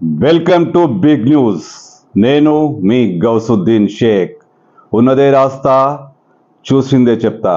Welcome to big news. నేను మీ గౌసుద్దీన్ షేక్. ఉన్నదే రాస్తా, చూసిందే చెప్తా.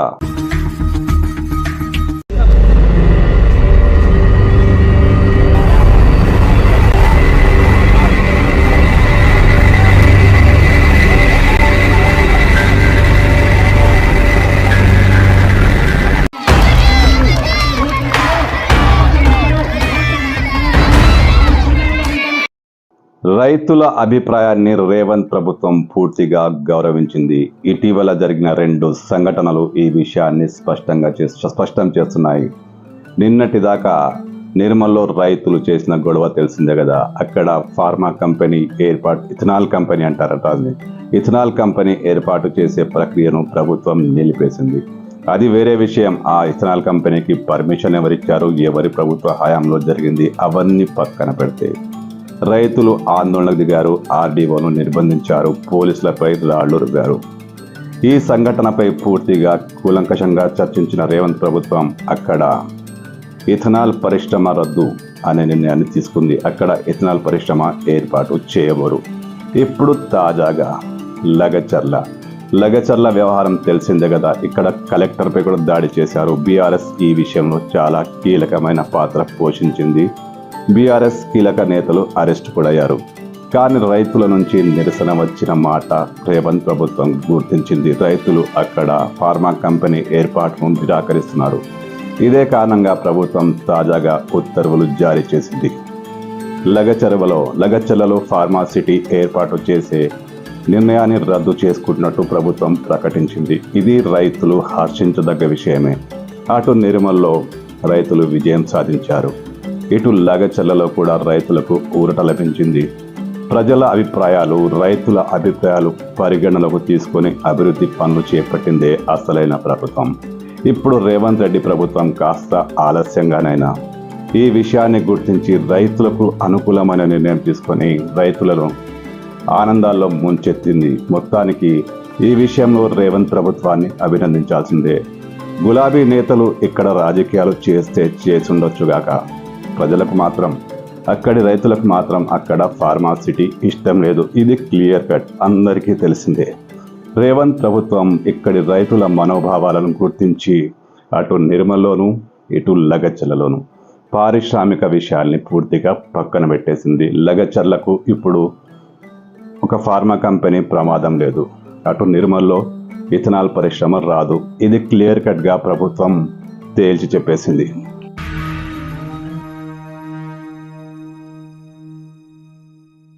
రైతుల అభిప్రాయాన్ని రేవంత్ ప్రభుత్వం పూర్తిగా గౌరవించింది. ఇటీవల జరిగిన 2 సంఘటనలు ఈ విషయాన్ని స్పష్టం చేస్తున్నాయి. నిన్నటిదాకా నిర్మల్లో రైతులు చేసిన గొడవ తెలిసిందే కదా. అక్కడ ఫార్మా కంపెనీ ఇథనాల్ కంపెనీ అంటారట. ఇథనాల్ కంపెనీ ఏర్పాటు చేసే ప్రక్రియను ప్రభుత్వం నిలిపేసింది. అది వేరే విషయం. ఆ ఇథనాల్ కంపెనీకి పర్మిషన్ ఎవరిచ్చారు, ఎవరి ప్రభుత్వ హయాంలో జరిగింది, అవన్నీ పక్కన పెడితే రైతులు ఆందోళనకు దిగారు. ఆర్డీఓను నిర్బంధించారు. పోలీసులపై రాళ్లు రువ్వారు. ఈ సంఘటనపై పూర్తిగా కూలంకషంగా చర్చించిన రేవంత్ ప్రభుత్వం అక్కడ ఇథనాల్ పరిశ్రమ రద్దు అనే నిర్ణయాన్ని తీసుకుంది. అక్కడ ఇథనాల్ పరిశ్రమ ఏర్పాటు చేయబోరు. ఇప్పుడు తాజాగా లగచర్ల వ్యవహారం తెలిసిందే కదా. ఇక్కడ కలెక్టర్పై కూడా దాడి చేశారు. బీఆర్ఎస్ ఈ విషయంలో చాలా కీలకమైన పాత్ర పోషించింది. బీఆర్ఎస్ కీలక నేతలు అరెస్ట్ కూడా అయ్యారు. కానీ రైతుల నుంచి నిరసన వచ్చిన మాట రేవంత్ ప్రభుత్వం గుర్తించింది. రైతులు అక్కడ ఫార్మా కంపెనీ ఏర్పాటును నిరాకరిస్తున్నారు. ఇదే కారణంగా ప్రభుత్వం తాజాగా ఉత్తర్వులు జారీ చేసింది. లగచర్లలో ఫార్మా సిటీ ఏర్పాటు చేసే నిర్ణయాన్ని రద్దు చేసుకుంటున్నట్టు ప్రభుత్వం ప్రకటించింది. ఇది రైతులు హర్షించదగ్గ విషయమే. అటు నిర్మల్లో రైతులు విజయం సాధించారు. ఇటు లగచర్లలో కూడా రైతులకు ఊరట లభించింది. రైతుల అభిప్రాయాలు పరిగణనలోకి తీసుకొని అభివృద్ధి పనులు చేపట్టిందే అసలైన ప్రభుత్వం. ఇప్పుడు రేవంత్ రెడ్డి ప్రభుత్వం కాస్త ఆలస్యంగానైనా ఈ విషయాన్ని గుర్తించి రైతులకు అనుకూలమైన నిర్ణయం తీసుకొని రైతులను ఆనందాల్లో ముంచెత్తింది. మొత్తానికి ఈ విషయంలో రేవంత్ ప్రభుత్వాన్ని అభినందించాల్సిందే. గులాబీ నేతలు ఇక్కడ రాజకీయాలు చేసుండొచ్చుగాక, ప్రజలకు మాత్రం, అక్కడి రైతులకు మాత్రం అక్కడ ఫార్మా సిటీ ఇష్టం లేదు. ఇది క్లియర్ కట్, అందరికీ తెలిసిందే. రేవంత్ ప్రభుత్వం ఇక్కడి రైతుల మనోభావాలను గుర్తించి అటు నిర్మల్లోనూ ఇటు లగచర్లలోనూ పారిశ్రామిక విషయాల్ని పూర్తిగా పక్కన పెట్టేసింది. లగచర్లకు ఇప్పుడు ఒక ఫార్మా కంపెనీ ప్రమాదం లేదు. అటు నిర్మల్లో ఇథనాల్ పరిశ్రమ రాదు. ఇది క్లియర్ కట్గా ప్రభుత్వం తేల్చి చెప్పేసింది.